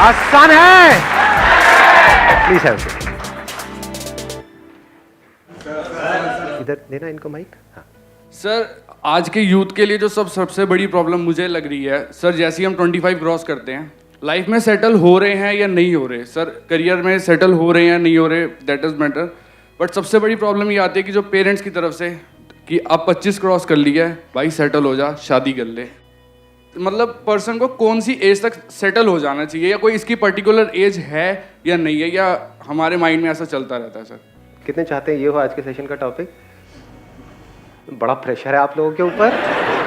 आसान है। Please have इधर देना इनको माइक। हाँ सर, आज के यूथ के लिए जो सबसे बड़ी प्रॉब्लम मुझे लग रही है सर, जैसे ही हम 25 क्रॉस करते हैं, लाइफ में सेटल हो रहे हैं या नहीं हो रहे, सर करियर में सेटल हो रहे हैं या नहीं हो रहे, दैट इज मैटर। बट सबसे बड़ी प्रॉब्लम ये आती है कि जो पेरेंट्स की तरफ से कि अब 25 क्रॉस कर लिया है भाई, सेटल हो जा, शादी कर ले। मतलब पर्सन को कौन सी एज तक सेटल हो जाना चाहिए, या कोई इसकी पर्टिकुलर एज है या नहीं है, या हमारे माइंड में ऐसा चलता रहता है सर? कितने चाहते हैं ये हो आज के सेशन का टॉपिक? बड़ा प्रेशर है आप लोगों के ऊपर।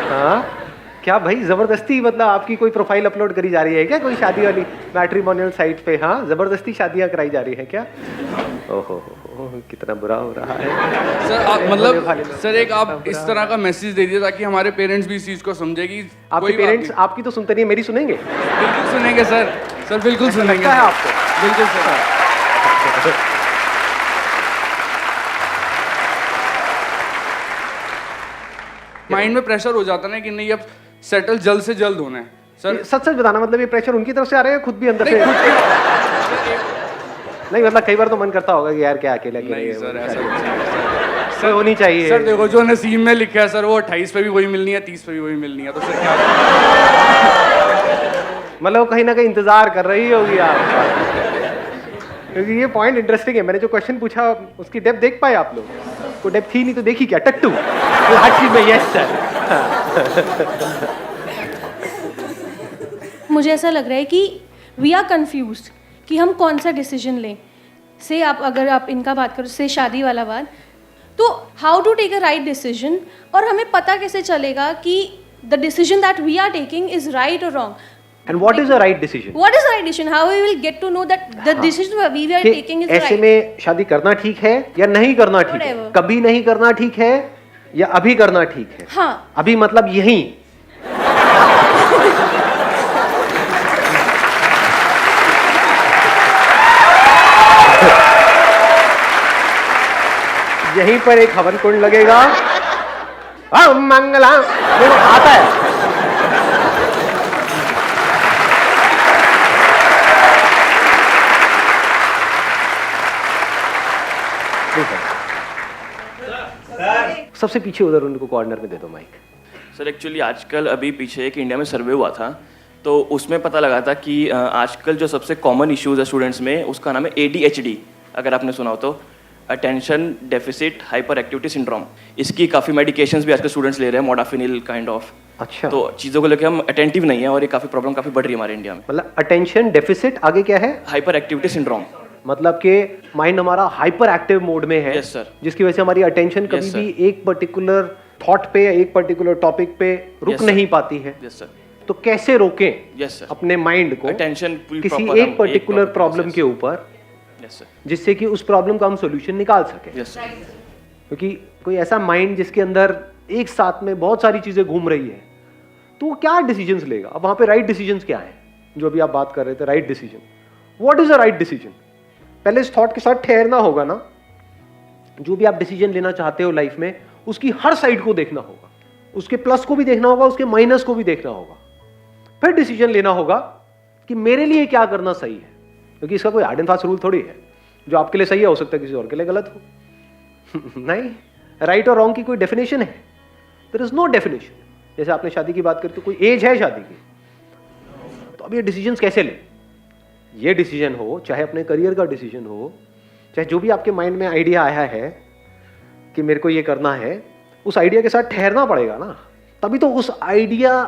हाँ क्या भाई जबरदस्ती, मतलब आपकी कोई प्रोफाइल अपलोड करी जा रही है क्या कोई शादी वाली मैट्रिमोनियल साइट पे? हाँ जबरदस्ती शादियां कराई जा रही है क्या? ओहो कितना बुरा हो रहा है सर। आप मतलब सर एक आप इस तरह का मैसेज दे दीजिए ताकि हमारे पेरेंट्स भी इस चीज को समझे कि आपके पेरेंट्स आपकी तो सुनते नहीं, मेरी सुनेंगे? बिल्कुल सुनेंगे सर, सर बिल्कुल सुनेंगे। है आपको? बिल्कुल सर। माइंड में प्रेशर हो जाता ना कि नहीं अब सेटल जल्द से जल्द होना है सर। सच सच बताना, मतलब ये प्रेशर उनकी तरफ से आ रहा है खुद भी अंदर से? नहीं मतलब कई बार तो मन करता होगा कि यार क्या अकेले नहीं सर, ऐसा सर होनी चाहिए। सर देखो जो नसीब में लिखा है सर, वो 28 पे भी वही मिलनी है, 30 पे भी वही मिलनी है, तो सर क्या मतलब कहीं ना कहीं इंतजार कर रही होगी आप, क्योंकि ये पॉइंट इंटरेस्टिंग है। मैंने जो क्वेश्चन पूछा उसकी डेप्थ देख पाए आप लोग? कोई डेप्थ थी नहीं तो देखी क्या? टट्टू हर चीज में यस सर। मुझे ऐसा लग रहा है कि वी आर कंफ्यूज्ड कि हम कौन सा डिसीजन लें। से आप अगर आप इनका बात करो, से शादी वाला बात, तो how to take a right decision, और हमें पता कैसे चलेगा कि the decision that we are taking is right और wrong? And what is a right decision? What is right decision? How we will get to know that the decision we are taking is right? ऐसे में शादी करना ठीक है या नहीं करना ठीक है? Whatever. कभी नहीं करना ठीक है या अभी करना ठीक है? हाँ। अभी मतलब यहीं यहीं पर एक हवन कुंड लगेगा। मंगला देखो आता है। सबसे पीछे उधर उनको कॉर्नर में दे दो माइक। सर एक्चुअली आजकल अभी पीछे एक इंडिया में सर्वे हुआ था, तो उसमें पता लगा था कि आजकल जो सबसे कॉमन इश्यूज है स्टूडेंट्स में, उसका नाम है ADHD, अगर आपने सुना हो तो, attention deficit hyper activity syndrome. इसकी काफ़ी मेडिकेशंस भी आजकल स्टूडेंट्स ले रहे हैं, मोडाफिनिल काइंड ऑफ। अच्छा, तो चीज़ों को लेकर हम अटेंटिव नहीं है और ये काफ़ी प्रॉब्लम काफ़ी बढ़ रही है हमारे इंडिया में। मतलब अटेंशन डेफिसिट आगे क्या है? Hyper activity syndrome. मतलब कि माइंड हमारा हाइपर एक्टिव मोड में है। Yes, sir. जिसकी वजह से हमारी अटेंशन कभी Yes, भी एक पर्टिकुलर थॉट पे या एक पर्टिकुलर टॉपिक पे रुक Yes, नहीं पाती है। Yes sir. तो कैसे रोकें यस सर। अपने माइंड को अटेंशन किसी एक पर्टिकुलर प्रॉब्लम के ऊपर, यस सर, जिससे कि उस प्रॉब्लम का हम सोल्यूशन निकाल सके? Yes sir. क्योंकि कोई ऐसा माइंड जिसके अंदर एक साथ में बहुत सारी चीजें घूम रही है, तो वो क्या डिसीजंस लेगा? अब वहां पे राइट डिसीजंस क्या है जो अभी आप बात कर रहे थे? Right decision, what is a right decision? पहले इस थॉट के साथ ठहरना होगा ना। जो भी आप डिसीजन लेना चाहते हो लाइफ में, उसकी हर साइड को देखना होगा, उसके प्लस को भी देखना होगा, उसके माइनस को भी देखना होगा, फिर डिसीजन लेना होगा कि मेरे लिए क्या करना सही है। क्योंकि इसका कोई हार्ड एंड फास्ट रूल थोड़ी है, जो आपके लिए सही है हो सकता है किसी और के लिए गलत हो। नहीं, राइट और रॉन्ग की कोई डेफिनेशन है? There is no definition. जैसे आपने शादी की बात करी तो कोई एज है शादी की, तो अब ये डिसीजंस कैसे लें? ये डिसीजन हो, चाहे अपने करियर का डिसीजन हो, चाहे जो भी आपके माइंड में आइडिया आया है कि मेरे को ये करना है, उस आइडिया के साथ ठहरना पड़ेगा ना। तभी तो उस आइडिया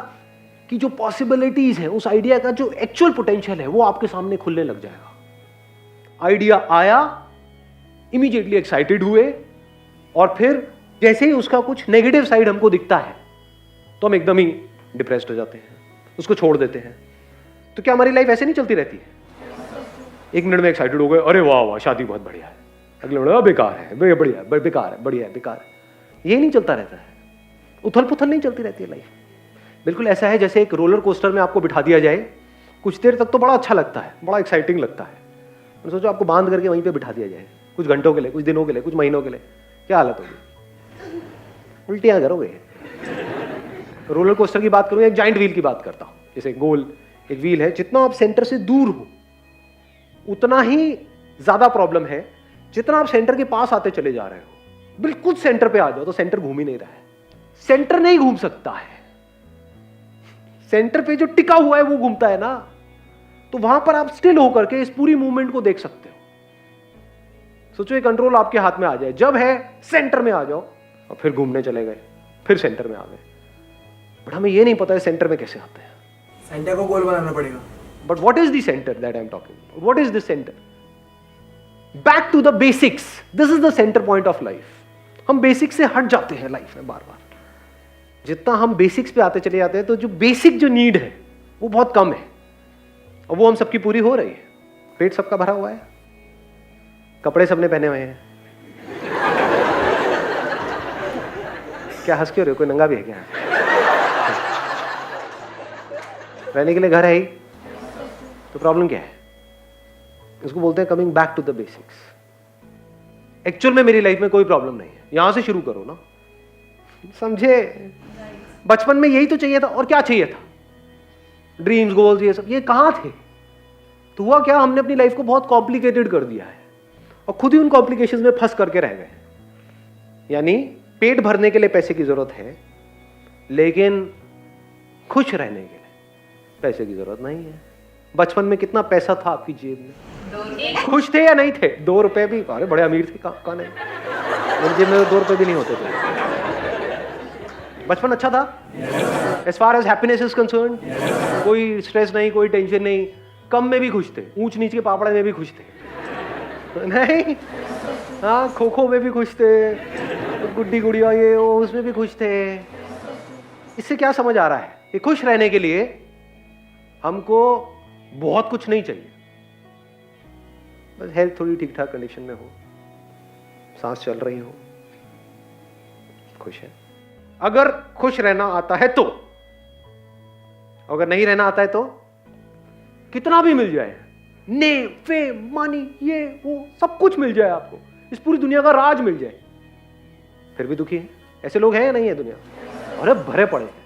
की जो पॉसिबिलिटीज है, उस आइडिया का जो एक्चुअल पोटेंशियल है, वो आपके सामने खुलने लग जाएगा। आइडिया आया, इमीडिएटली एक्साइटेड हुए, और फिर जैसे ही उसका कुछ नेगेटिव साइड हमको दिखता है तो हम एकदम ही डिप्रेस्ड हो जाते हैं, उसको छोड़ देते हैं। तो क्या हमारी लाइफ ऐसे नहीं चलती रहती है? एक मिनट में एक्साइटेड हो गए, अरे वाह वाह शादी बहुत बढ़िया है, अगले मिनट बेकार है, बढ़िया है, बेकार है, बढ़िया है, बेकार है। ये नहीं चलता रहता है, उथल पुथल नहीं चलती रहती है लाइफ। बिल्कुल ऐसा है जैसे एक रोलर कोस्टर में आपको बिठा दिया जाए, कुछ देर तक तो बड़ा अच्छा लगता है, बड़ा एक्साइटिंग लगता है। सोचो आपको बांध करके वहीं पे बिठा दिया जाए कुछ घंटों के लिए, कुछ दिनों के लिए, कुछ महीनों के लिए, क्या हालत होगी? उल्टियां करोगे। रोलर कोस्टर की बात करूं, एक जाइंट व्हील की बात करता हूं। जैसे गोल एक व्हील है, जितना आप सेंटर से दूर हो उतना ही ज्यादा प्रॉब्लम है जितना आप सेंटर के पास आते चले जा रहे हो। बिल्कुल सेंटर पे आ जाओ तो सेंटर घूम ही नहीं रहा है, सेंटर नहीं घूम सकता है, सेंटर पे जो टिका हुआ है वो घूमता है ना। तो वहां पर आप स्टिल होकर के इस पूरी मूवमेंट को देख सकते हो। सोचो ये कंट्रोल आपके हाथ में आ जाए, जब है सेंटर में आ जाओ और फिर घूमने चले गए, फिर सेंटर में आ गए। बट हमें ये नहीं पता है सेंटर में कैसे आते हैं। सेंटर को गोल बनाना पड़ेगा। But what is the centre that I am talking, what is the centre? Back to the basics, this is the centre point of life. हम बेसिक से हट जाते हैं लाइफ में बार बार। जितना हम बेसिक्स पे आते चले जाते हैं तो जो बेसिक जो नीड है वो बहुत कम है, और वो हम सबकी पूरी हो रही है। पेट सबका भरा हुआ है, कपड़े सबने पहने हुए हैं। क्या हंस क्यों रहे हो, कोई नंगा भी है क्या? रहने के लिए घर है ही, तो प्रॉब्लम क्या है? इसको बोलते हैं coming back to the basics. Actual में मेरी लाइफ में कोई प्रॉब्लम नहीं है, यहां से शुरू करो ना, समझे? बचपन में यही तो चाहिए था, और क्या चाहिए था? ड्रीम्स, गोल्स, ये सब, ये कहां थे? तो हुआ क्या, हमने अपनी लाइफ को बहुत कॉम्प्लिकेटेड कर दिया है और खुद ही उन कॉम्प्लिकेशंस में फंस करके रह गए। यानी पेट भरने के लिए पैसे की जरूरत है, लेकिन खुश रहने के लिए पैसे की जरूरत नहीं है। बचपन में कितना पैसा था आपकी जेब में? खुश थे या नहीं थे? 2 रुपए भी, अरे बड़े अमीर थे, कहाँ नहीं, मेरी जेब में 2 रुपए भी नहीं होते थे। बचपन अच्छा था as far as happiness is concern. कोई स्ट्रेस नहीं, कोई टेंशन नहीं, कम में भी खुश थे, ऊंच नीच के पापड़े में भी खुश थे नहीं, हाँ, खो खो में भी खुश थे, गुड्डी गुड़िया ये वो उसमें भी खुश थे। इससे क्या समझ आ रहा है कि खुश रहने के लिए हमको बहुत कुछ नहीं चाहिए, बस हेल्थ थोड़ी ठीक ठाक कंडीशन में हो, सांस चल रही हो, खुश है। अगर खुश रहना आता है तो, अगर नहीं रहना आता है तो कितना भी मिल जाए, नेम, फेम, मनी, ये वो सब कुछ मिल जाए आपको, इस पूरी दुनिया का राज मिल जाए, फिर भी दुखी है। ऐसे लोग हैं या नहीं है दुनिया? अरे भरे पड़े हैं।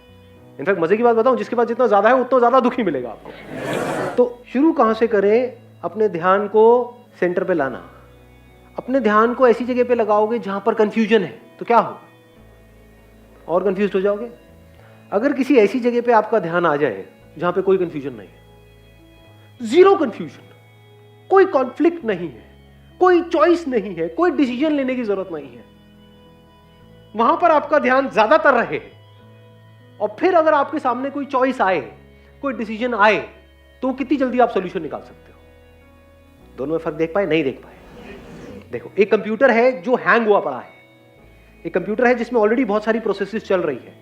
इनफैक्ट मजे की बात बताऊं, जिसके पास जितना ज्यादा है उतना ज्यादा दुखी मिलेगा आपको। तो शुरू कहां से करें? अपने ध्यान को सेंटर पे लाना। अपने ध्यान को ऐसी जगह पे लगाओगे जहां पर कंफ्यूजन है तो क्या होगा? और कंफ्यूज हो जाओगे। अगर किसी ऐसी जगह पे आपका ध्यान आ जाए जहां पे कोई कंफ्यूजन नहीं है, जीरो कंफ्यूजन, कोई कॉन्फ्लिक्ट नहीं है, कोई चॉइस नहीं है, कोई डिसीजन लेने की जरूरत नहीं है, वहां पर आपका ध्यान ज्यादातर रहे, और फिर अगर आपके सामने कोई चॉइस आए, कोई डिसीजन आए, तो कितनी जल्दी आप सॉल्यूशन निकाल सकते हो? दोनों में फर्क देख पाए? नहीं देख पाए? देखो, एक कंप्यूटर है जो हैंग हुआ पड़ा है, एक कंप्यूटर है जिसमें ऑलरेडी बहुत सारी प्रोसेसेस चल रही है,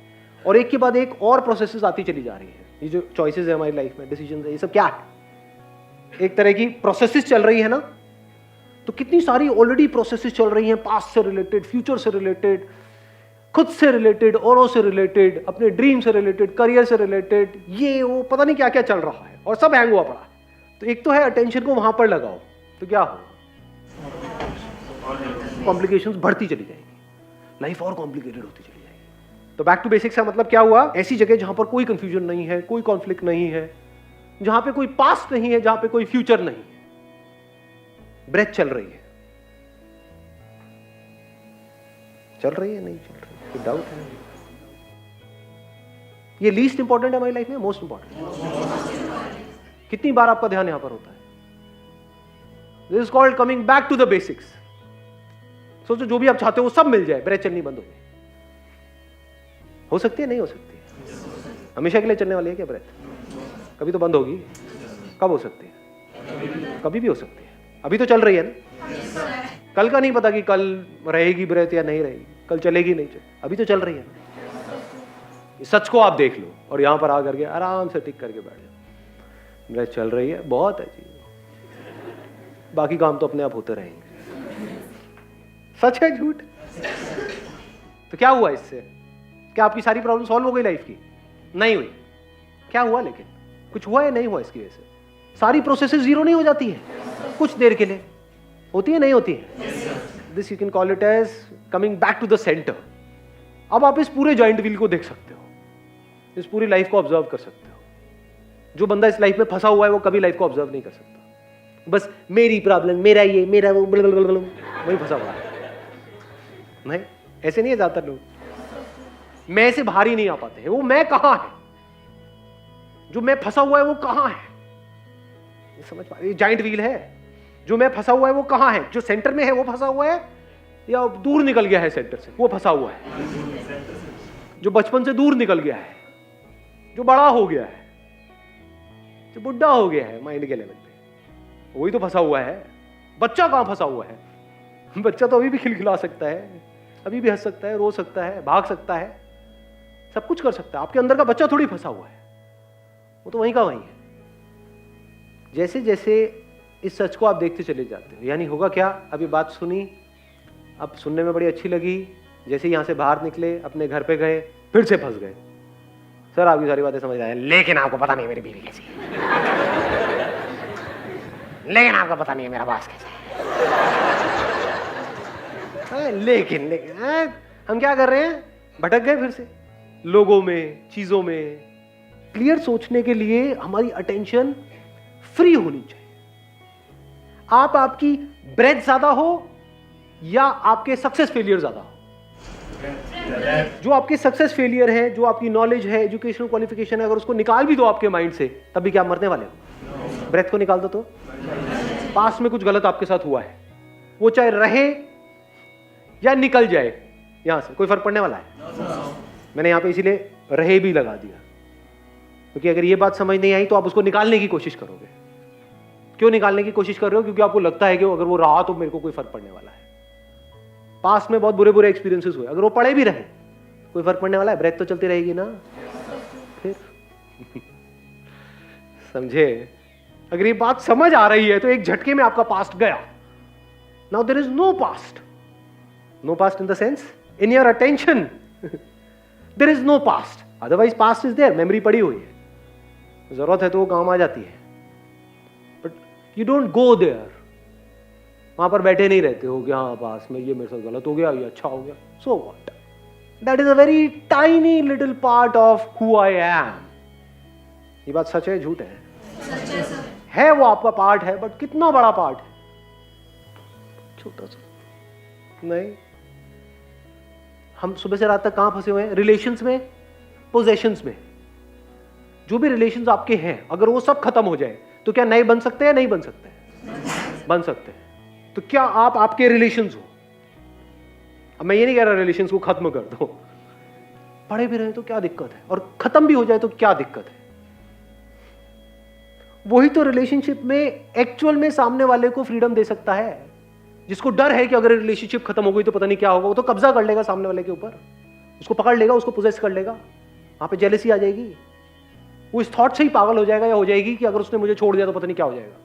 और एक के बाद एक और प्रोसेसेस आती चली जा रही है। ये जो चॉइसेस है हमारी लाइफ में, डिसीजन है, ये सब क्या है? एक तरह की प्रोसेसेस चल रही है ना। तो कितनी सारी ऑलरेडी प्रोसेसेस चल रही हैं, पास्ट से रिलेटेड, फ्यूचर से रिलेटेड, खुद से रिलेटेड, औरों से रिलेटेड, अपने ड्रीम से रिलेटेड, करियर से रिलेटेड, ये वो पता नहीं क्या क्या चल रहा है, और सब हैंग हुआ पड़ा है। तो एक तो है अटेंशन को वहां पर लगाओ, तो क्या होगा? कॉम्प्लिकेशंस बढ़ती चली जाएंगी, लाइफ और कॉम्प्लिकेटेड होती चली जाएगी। तो बैक टू बेसिक्स का मतलब क्या हुआ? ऐसी जगह जहां पर कोई कंफ्यूजन नहीं है, कोई कॉन्फ्लिक्ट नहीं है, जहां पे कोई पास्ट नहीं है, जहां पे कोई फ्यूचर नहीं है, ब्रेथ चल रही है, चल रही है नहीं चल रही, कोई डाउट है? ये लीस्ट इंपॉर्टेंट है हमारी लाइफ में, मोस्ट इंपॉर्टेंट। कितनी बार आपका ध्यान यहां पर होता है? This is called coming back to the basics. सोचो जो भी आप चाहते हो वो सब मिल जाए, ब्रेथ चलनी बंद हो सकती है? नहीं हो सकती है? हमेशा के लिए चलने वाली है क्या ब्रेथ? कभी तो बंद होगी। कब हो सकती है? कभी भी हो सकती है। अभी तो चल रही है ना, कल का नहीं पता कि कल रहेगी ब्रेथ या नहीं रहेगी, कल चलेगी नहीं चलेगी, अभी तो चल रही है ना। सच को आप देख लो और यहां पर आकर के आराम से टिक करके बैठ जाओ, ब्रेथ चल रही है, बहुत अच्छी, बाकी काम तो अपने आप होते रहेंगे। सच है झूठ? तो क्या हुआ इससे? क्या आपकी सारी प्रॉब्लम सॉल्व हो गई लाइफ की? नहीं हुई। क्या हुआ? लेकिन कुछ हुआ या नहीं हुआ इसकी वजह से? सारी प्रोसेसेस जीरो नहीं हो जाती है कुछ देर के लिए? होती है, नहीं होती है? This you can call it as coming back to the centre. अब आप इस पूरे जॉइंट व्हील को देख सकते हो, इस पूरी लाइफ को ऑब्जर्व कर सकते हो। जो बंदा इस लाइफ में फंसा हुआ है वो कभी लाइफ को ऑब्जर्व नहीं कर सकता, बस मेरी प्रॉब्लम, मेरा ये, मेरा वो, वही फंसा हुआ है। नहीं, ऐसे नहीं है ज्यादातर लोग। मैं से बाहर ही नहीं आ पाते हैं। वो मैं कहां है, जो मैं फंसा हुआ है वो कहां है, समझ पा रहे? जाइंट व्हील है, जो मैं फंसा हुआ है वो कहां है, जो सेंटर में है वो फंसा हुआ है या दूर निकल गया है सेंटर से, वो फंसा हुआ है। जो बचपन से दूर निकल गया है, जो बड़ा हो गया है, जो बुढ़ा हो गया है माइंड के लेवल पे, वही तो फंसा हुआ है। बच्चा कहां फंसा हुआ है? बच्चा तो अभी भी खिलखिला सकता है, अभी भी हंस सकता है, रो सकता है, भाग सकता है, सब कुछ कर सकता है। आपके अंदर का बच्चा थोड़ी फंसा हुआ है, वो तो वहीं का वहीं है। जैसे जैसे इस सच को आप देखते चले जाते हो, यानी होगा क्या, अभी बात सुनी, अब सुनने में बड़ी अच्छी लगी, जैसे यहां से बाहर निकले, अपने घर पे गए, फिर से फंस गए। सर आपकी सारी बातें समझ आए, लेकिन आपको पता नहीं मेरी बीवी कैसी है, लेकिन आपको पता नहीं है मेरा बॉस कैसा है। लेकिन हम क्या कर रहे हैं, भटक गए फिर से लोगों में, चीजों में। क्लियर सोचने के लिए हमारी अटेंशन फ्री होनी चाहिए। आप आपकी ब्रेथ ज्यादा हो या आपके सक्सेस फेलियर ज्यादा हो। जो आपके सक्सेस फेलियर है, जो आपकी नॉलेज है, एजुकेशनल क्वालिफिकेशन है, अगर उसको निकाल भी दो आपके माइंड से, तब भी क्या मरने वाले हो? ब्रेथ को निकाल दो तो पास्ट में कुछ गलत आपके साथ हुआ है, वो चाहे रहे या निकल जाए यहां से, कोई फर्क पड़ने वाला है? मैंने यहां पे इसीलिए रहे भी लगा दिया, क्योंकि अगर ये बात समझ नहीं आई तो आप उसको निकालने की कोशिश करोगे। क्यों निकालने की कोशिश कर रहे हो? क्योंकि आपको लगता है कि अगर वो रहा तो मेरे को कोई फर्क पड़ने वाला है। पास्ट में बहुत बुरे बुरे एक्सपीरियंसेस हुए, अगर वो पड़े भी रहे कोई फर्क पड़ने वाला है? ब्रेथ तो चलती रहेगी ना फिर। समझे? अगर ये बात समझ आ रही है तो एक झटके में आपका पास्ट गया। Now there is no past, no past in the sense in your attention there is no past, otherwise past is there, memory पड़ी हुई है, जरूरत है तो वो काम आ जाती है, but you don't go there. वहां पर बैठे नहीं रहते हो कि हाँ पास में ये मेरे साथ गलत हो गया, ये अच्छा हो गया, so what, that is a very tiny little part of who I am. ये बात सच है झूठ है? है वो आपका पार्ट है, बट कितना बड़ा पार्ट है? छोटा सा नहीं। हम सुबह से रात तक कहां फंसे हुए हैं? रिलेशंस में, पोजेशंस में। जो भी रिलेशंस आपके हैं, अगर वो सब खत्म हो जाए तो क्या नए बन सकते हैं? नहीं बन सकते? बन सकते हैं। तो क्या आप आपके रिलेशंस हो? अब मैं ये नहीं कह रहा रिलेशंस को खत्म कर दो, पड़े भी रहे तो क्या दिक्कत है, और खत्म भी हो जाए तो क्या दिक्कत है? वही तो रिलेशनशिप में एक्चुअल में सामने वाले को फ्रीडम दे सकता है। जिसको डर है कि अगर रिलेशनशिप खत्म हो गई तो पता नहीं क्या होगा, वो तो कब्जा कर लेगा सामने वाले के ऊपर, उसको पकड़ लेगा, उसको पोजेस कर लेगा, वहां पे जेलसी आ जाएगी, वो इस थॉट से ही पागल हो जाएगा या हो जाएगी कि अगर उसने मुझे छोड़ दिया तो पता नहीं क्या हो जाएगा।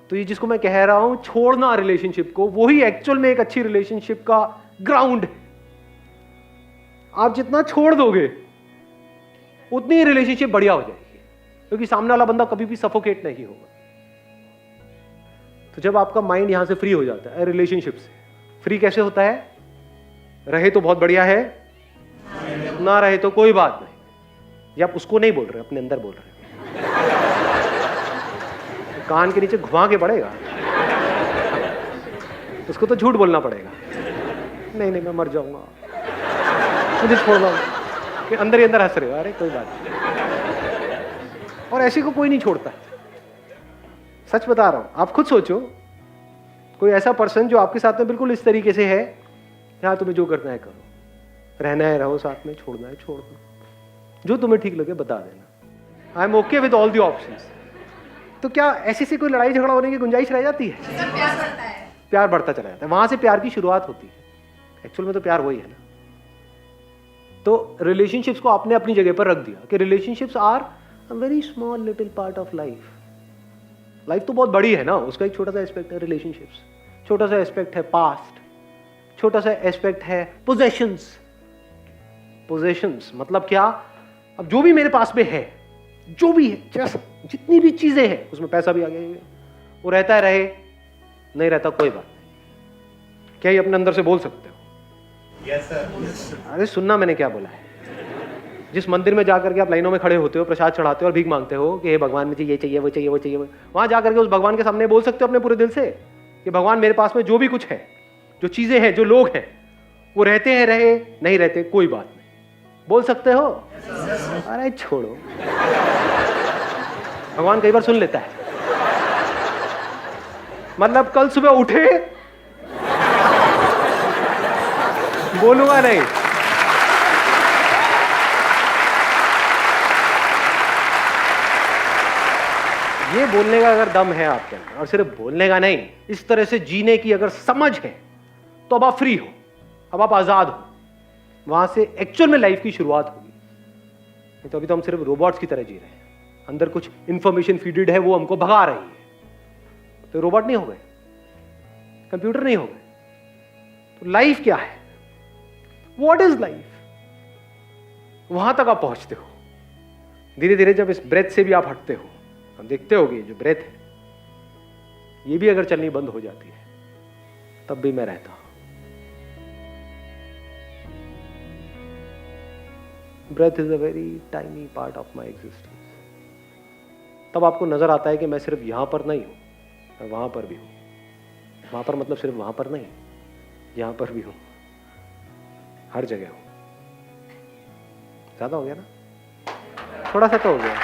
तो ये जिसको मैं कह रहा हूं छोड़ना रिलेशनशिप को, वही एक्चुअल में एक अच्छी रिलेशनशिप का ग्राउंड है। आप जितना छोड़ दोगे उतनी ही रिलेशनशिप बढ़िया हो जाएगी, क्योंकि सामने वाला बंदा कभी भी सफोकेट नहीं होगा। तो जब आपका माइंड यहां से फ्री हो जाता है, रिलेशनशिप से फ्री कैसे होता है? रहे तो बहुत बढ़िया है, ना रहे तो कोई बात नहीं। ये आप उसको नहीं बोल रहे, अपने अंदर बोल रहे, कान के नीचे घुमा के पड़ेगा, उसको तो झूठ बोलना पड़ेगा, नहीं नहीं मैं मर जाऊंगा, मुझे छोड़ दो, कि अंदर ही अंदर हंस रहे हो, अरे कोई बात नहीं। और ऐसे को कोई नहीं छोड़ता, सच बता रहा हूं। आप खुद सोचो, कोई ऐसा पर्सन जो आपके साथ में बिल्कुल इस तरीके से है, यहाँ तुम्हें जो करना है करो, रहना है रहो साथ में, छोड़ना है छोड़ दो, जो तुम्हें ठीक लगे बता देना, I am okay with all the options. तो क्या ऐसे से कोई लड़ाई झगड़ा होने की गुंजाइश रह जाती है? प्यार बढ़ता है, प्यार बढ़ता चला जाता है, वहां से प्यार की शुरुआत होती है। एक्चुअल में तो प्यार वही है ना। तो रिलेशनशिप्स को आपने अपनी जगह पर रख दिया कि relationships are a very small little part of life. Life तो बहुत बड़ी है ना, उसका एक छोटा सा एस्पेक्ट है रिलेशनशिप्स, छोटा सा एस्पेक्ट है पास्ट, छोटा सा एस्पेक्ट है पोजेशंस। पोजेशंस मतलब क्या? अब जो भी मेरे पास में है, जो भी है, जितनी भी चीजें हैं, उसमें पैसा भी आ गया, वो रहता है रहे, नहीं रहता कोई बात नहीं। क्या ये अपने अंदर से बोल सकते हो? Yes sir. अरे सुनना मैंने क्या बोला है। जिस मंदिर में जाकर के आप लाइनों में खड़े होते हो, प्रसाद चढ़ाते हो और भीख मांगते हो कि हे भगवान मुझे ये चाहिए वो चाहिए वो चाहिए, वहां जाकर के उस भगवान के सामने बोल सकते हो अपने पूरे दिल से कि भगवान मेरे पास में जो भी कुछ है, जो चीजें हैं, जो लोग हैं, वो रहते हैं रहे, नहीं रहते कोई बात नहीं, बोल सकते हो? अरे छोड़ो, भगवान कई बार सुन लेता है। मतलब कल सुबह उठे, बोलूंगा नहीं, ये बोलने का अगर दम है आपके अंदर, और सिर्फ बोलने का नहीं, इस तरह से जीने की अगर समझ है, तो अब आप फ्री हो, अब आप आजाद हो, वहां से एक्चुअल में लाइफ की शुरुआत होगी। नहीं तो अभी तो हम सिर्फ रोबोट्स की तरह जी रहे हैं, अंदर कुछ इंफॉर्मेशन फीडेड है, वो हमको भगा रही है। तो रोबोट नहीं हो गए, कंप्यूटर नहीं हो गए। तो लाइफ क्या है? What is life? वहां तक आप पहुंचते हो। धीरे धीरे जब इस ब्रेथ से भी आप हटते हो, हम देखते होगे जो ब्रेथ है, ये भी अगर चलनी बंद हो जाती है, तब भी मैं रहता हूं। Breath is a very tiny part of my existence. तब आपको नजर आता है कि मैं सिर्फ यहां पर नहीं हूं, मैं वहां पर भी हूं। वहां पर मतलब सिर्फ वहां पर नहीं, यहां पर भी हूं, हर जगह हूं। ज्यादा हो गया ना? थोड़ा सा तो हो गया।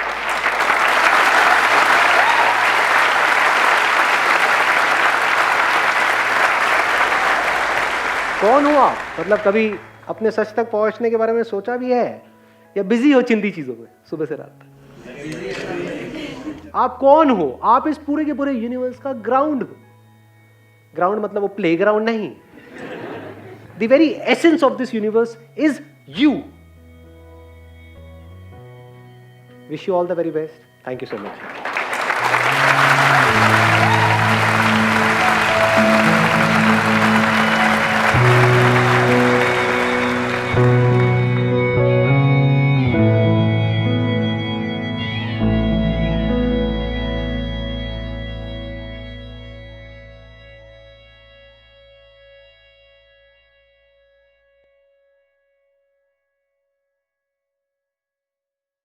कौन हो आप? मतलब कभी अपने सच तक पहुंचने के बारे में सोचा भी है, या बिजी हो चिंदी चीजों में सुबह से रात तक? आप कौन हो? आप इस पूरे के पूरे यूनिवर्स का ग्राउंड हो। ग्राउंड मतलब वो प्लेग्राउंड नहीं, the very essence of this universe is you. Wish you all the very best. Thank you so much.